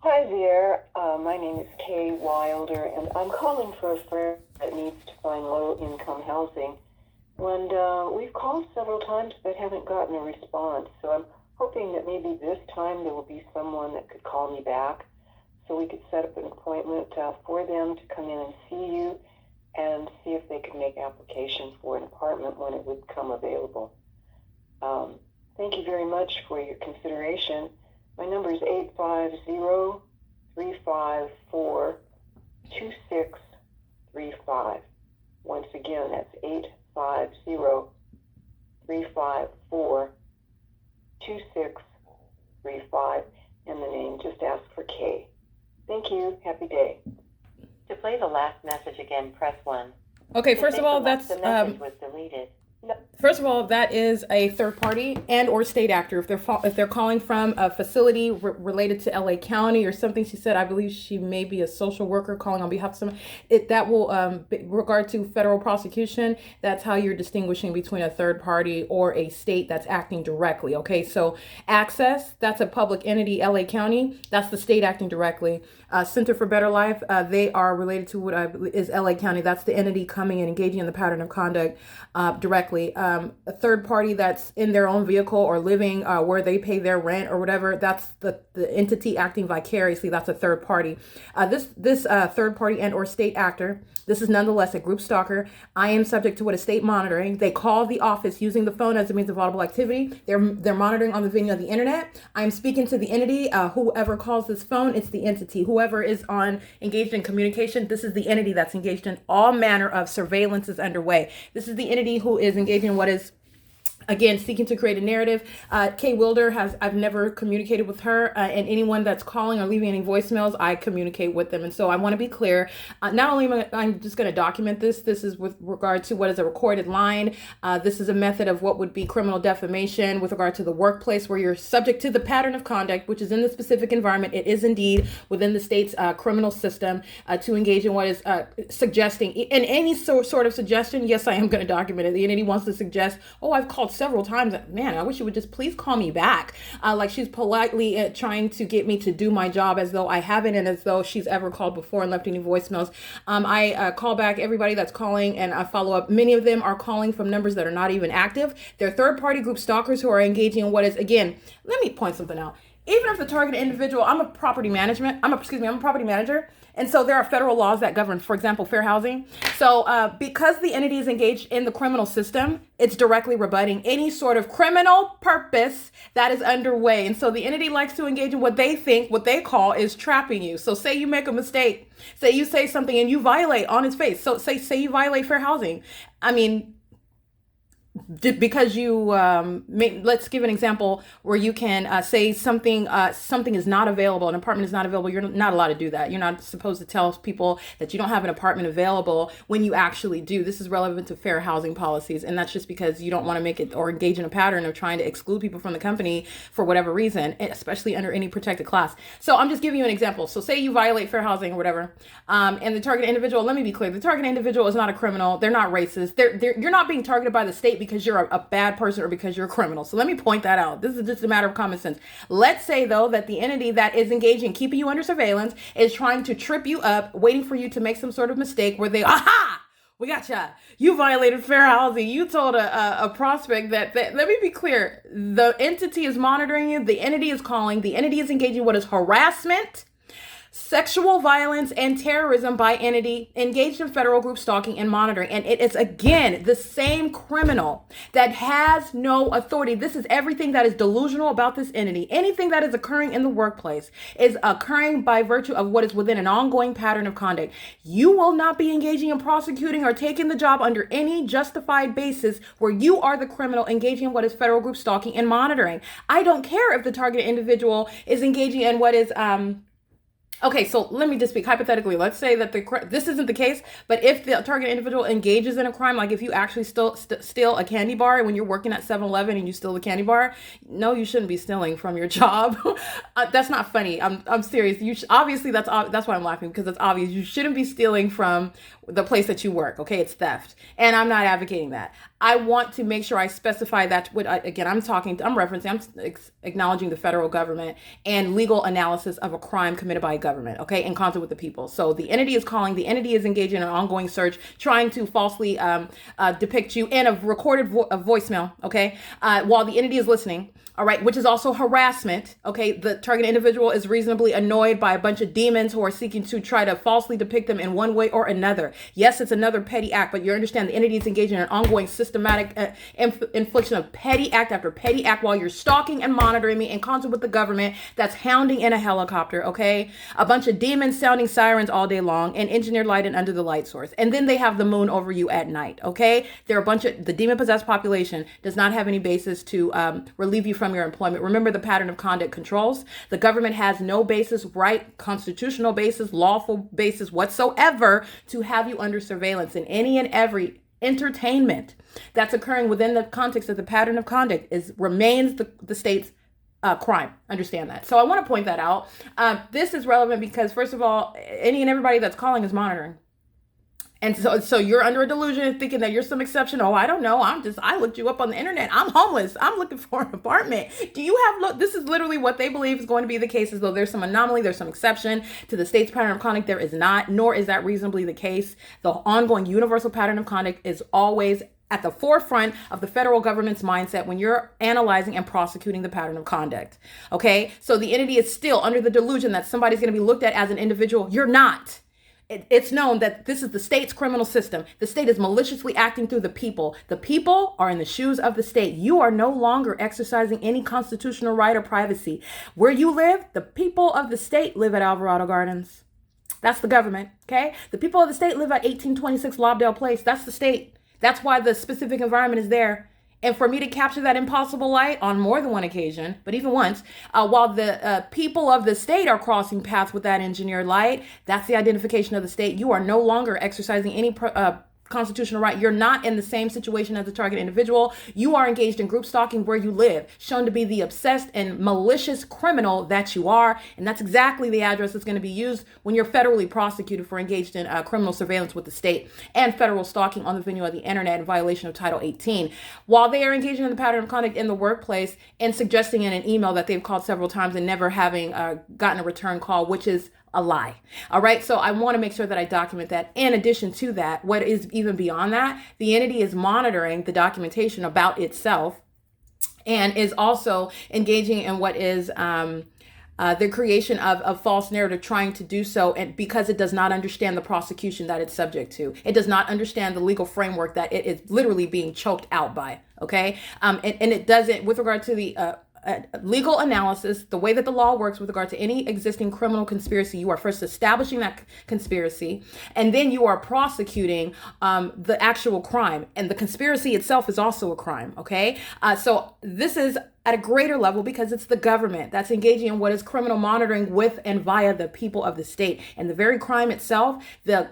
Hi there. My name is Kay Wilder, and I'm calling for a friend that needs to find low-income housing. And we've called several times but haven't gotten a response. So I'm hoping that maybe this time there will be someone that could call me back so we could set up an appointment for them to come in and see you and see if they could make application for an apartment when it would come available. Thank you very much for your consideration. My number is 850-354-2635. Once again, that's 850-354-2635. And the name, just ask for Kay. Thank you. Happy day. To play the last message again, press 1. Okay, To first of say all, the message was deleted. No. First of all, that is a third party and or state actor. If they're calling from a facility related to LA County or something, she said, I believe she may be a social worker calling on behalf of someone. That will regard to federal prosecution. That's how you're distinguishing between a third party or a state that's acting directly. Okay, so Access, that's a public entity. LA County, that's the state acting directly. Center for Better Life, they are related to what is LA County. That's the entity coming and engaging in the pattern of conduct directly. A third party that's in their own vehicle or living where they pay their rent or whatever, that's the entity acting vicariously. That's a third party. This third party and or state actor, this is nonetheless a group stalker. I am subject to what is state monitoring. They call the office using the phone as a means of audible activity. They're monitoring on the video of the internet. I am speaking to the entity. Whoever calls this phone, it's the entity. Whoever is engaged in communication, this is the entity that's engaged in all manner of surveillance is underway. This is the entity who is engaging in what is, again, seeking to create a narrative. Kay Wilder I've never communicated with her, and anyone that's calling or leaving any voicemails, I communicate with them. And so I want to be clear. Not only am I'm just going to document this is with regard to what is a recorded line. This is a method of what would be criminal defamation with regard to the workplace where you're subject to the pattern of conduct, which is in the specific environment. It is indeed within the state's criminal system to engage in what is suggesting, in any sort of suggestion. Yes, I am going to document it. The entity wants to suggest, oh, I've called several times. Man, I wish you would just please call me back. Like she's politely trying to get me to do my job as though I haven't and as though she's ever called before and left any voicemails. I call back everybody that's calling and I follow up. Many of them are calling from numbers that are not even active. They're third party group stalkers who are engaging in what is, again, let me point something out. Even if the targeted individual, I'm a property manager. And so there are federal laws that govern, for example, fair housing. So because the entity is engaged in the criminal system, it's directly rebutting any sort of criminal purpose that is underway. And so the entity likes to engage in what they call is trapping you. So say you make a mistake, say you say something and you violate on its face. So say you violate fair housing. I mean, because you let's give an example where you can say something is not available, an apartment is not available. You're not allowed to do that. You're not supposed to tell people that you don't have an apartment available when you actually do. This is relevant to fair housing policies, and that's just because you don't want to make it or engage in a pattern of trying to exclude people from the company for whatever reason, especially under any protected class. So I'm just giving you an example. So say you violate fair housing or whatever, and the target individual, let me be clear, the target individual is not a criminal. They're not racist. You're not being targeted by the state because you're a bad person or because you're a criminal. So let me point that out. This is just a matter of common sense. Let's say, though, that the entity that is engaging, keeping you under surveillance, is trying to trip you up, waiting for you to make some sort of mistake where they, aha! We gotcha. You violated fair housing. You told a prospect that, let me be clear, the entity is monitoring you. The entity is calling. The entity is engaging in what is harassment, sexual violence, and terrorism by entity engaged in federal group stalking and monitoring. And it is, again, the same criminal that has no authority. This is everything that is delusional about this entity. Anything that is occurring in the workplace is occurring by virtue of what is within an ongoing pattern of conduct. You will not be engaging in prosecuting or taking the job under any justified basis where you are the criminal engaging in what is federal group stalking and monitoring. I don't care if the targeted individual is engaging in what is, okay, so let me just speak hypothetically. Let's say that this isn't the case, but if the target individual engages in a crime, like if you actually steal a candy bar when you're working at 7-Eleven and you steal the candy bar, no, you shouldn't be stealing from your job. That's not funny. I'm serious. Obviously that's why I'm laughing, because it's obvious. You shouldn't be stealing from the place that you work. Okay, it's theft, and I'm not advocating that. I want to make sure I specify that. Again, I'm referencing, I'm acknowledging the federal government and legal analysis of a crime committed by a government. Okay, in concert with the people. So the entity is calling. The entity is engaging in an ongoing search, trying to falsely depict you in a recorded voicemail. Okay, while the entity is listening. All right, which is also harassment. Okay, the target individual is reasonably annoyed by a bunch of demons who are seeking to try to falsely depict them in one way or another. Yes, it's another petty act, but you understand the entity is engaging in an ongoing systematic infliction of petty act after petty act while you're stalking and monitoring me in concert with the government that's hounding in a helicopter. Okay, a bunch of demons sounding sirens all day long and engineered light and under the light source. And then they have the moon over you at night. Okay, they're a bunch of the demon possessed population does not have any basis to relieve you from your employment. Remember the pattern of conduct controls. The government has no basis, right, constitutional basis, lawful basis whatsoever to have you under surveillance in any and every entertainment that's occurring within the context of the pattern of conduct remains the state's crime. Understand that. So I want to point that out. This is relevant because, first of all, any and everybody that's calling is monitoring. And so you're under a delusion thinking that you're some exception. Oh, I don't know. I looked you up on the internet. I'm homeless. I'm looking for an apartment. This is literally what they believe is going to be the case, as though there's some anomaly, there's some exception to the state's pattern of conduct. There is not, nor is that reasonably the case. The ongoing universal pattern of conduct is always at the forefront of the federal government's mindset when you're analyzing and prosecuting the pattern of conduct. Okay. So the entity is still under the delusion that somebody's going to be looked at as an individual. You're not. It's known that this is the state's criminal system. The state is maliciously acting through the people. The people are in the shoes of the state. You are no longer exercising any constitutional right or privacy. Where you live, the people of the state live at Alvarado Gardens. That's the government, okay? The people of the state live at 1826 Lobdell Place. That's the state. That's why the specific environment is there. And for me to capture that impossible light on more than one occasion, but even once, while the people of the state are crossing paths with that engineered light, that's the identification of the state. You are no longer exercising any constitutional right. You're not in the same situation as the target individual. You are engaged in group stalking where you live, shown to be the obsessed and malicious criminal that you are. And that's exactly the address that's going to be used when you're federally prosecuted for engaged in criminal surveillance with the state and federal stalking on the venue of the internet in violation of Title 18. While they are engaging in the pattern of conduct in the workplace and suggesting in an email that they've called several times and never having gotten a return call, which is a lie. All right. So I want to make sure that I document that. In addition to that, what is even beyond that, the entity is monitoring the documentation about itself and is also engaging in what is the creation of a false narrative, trying to do so, and because it does not understand the prosecution that it's subject to. It does not understand the legal framework that it is literally being choked out by. Okay. And it doesn't, with regard to the legal analysis, the way that the law works with regard to any existing criminal conspiracy, you are first establishing that conspiracy, and then you are prosecuting the actual crime. And the conspiracy itself is also a crime. Okay. So this is at a greater level because it's the government that's engaging in what is criminal monitoring with and via the people of the state. And the very crime itself, the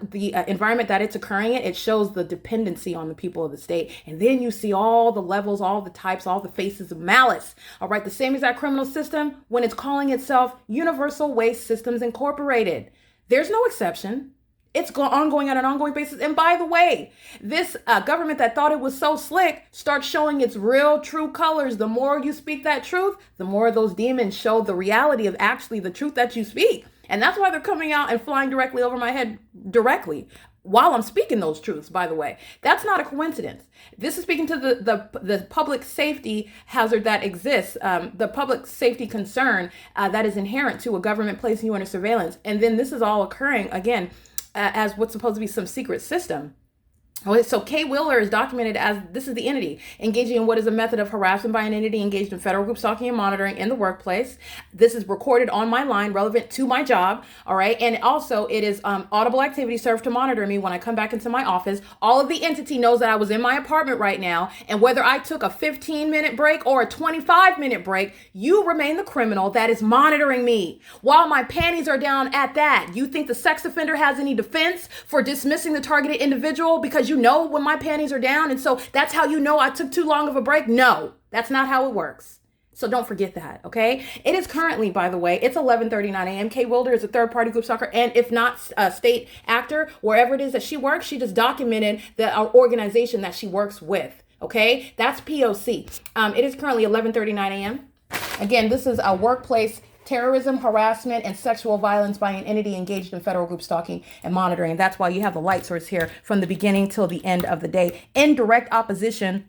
environment that it's occurring in, it shows the dependency on the people of the state. And then you see all the levels, all the types, all the faces of malice. All right, the same exact criminal system when it's calling itself Universal Waste Systems Incorporated. There's no exception. It's ongoing on an ongoing basis. And by the way, this government that thought it was so slick starts showing its real true colors. The more you speak that truth, the more those demons show the reality of actually the truth that you speak. And that's why they're coming out and flying directly over my head directly while I'm speaking those truths, by the way. That's not a coincidence. This is speaking to the public safety hazard that exists, the public safety concern that is inherent to a government placing you under surveillance. And then this is all occurring, again, as what's supposed to be some secret system. So Kay Wheeler is documented as, this is the entity, engaging in what is a method of harassment by an entity engaged in federal group stalking and monitoring in the workplace. This is recorded on my line, relevant to my job, all right? And also it is audible activity served to monitor me when I come back into my office. All of the entity knows that I was in my apartment right now, and whether I took a 15-minute break or a 25-minute break, you remain the criminal that is monitoring me. While my panties are down at that, you think the sex offender has any defense for dismissing the targeted individual because you know when my panties are down, and so that's how you know I took too long of a break? No, that's not how it works. So don't forget that, okay? It is currently, by the way, it's 11:39 a.m. Kay Wilder is a third-party group stalker, and if not a state actor, wherever it is that she works, she just documented the organization that she works with, okay? That's P.O.C. It is currently 11:39 a.m. Again, this is a workplace terrorism, harassment, and sexual violence by an entity engaged in federal group stalking and monitoring. That's why you have the light source here from the beginning till the end of the day, in direct opposition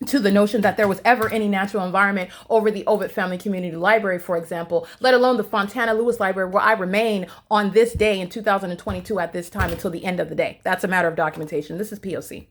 to the notion that there was ever any natural environment over the Ovid Family Community Library, for example, let alone the Fontana Lewis Library, where I remain on this day in 2022 at this time until the end of the day. That's a matter of documentation. This is P.O.C.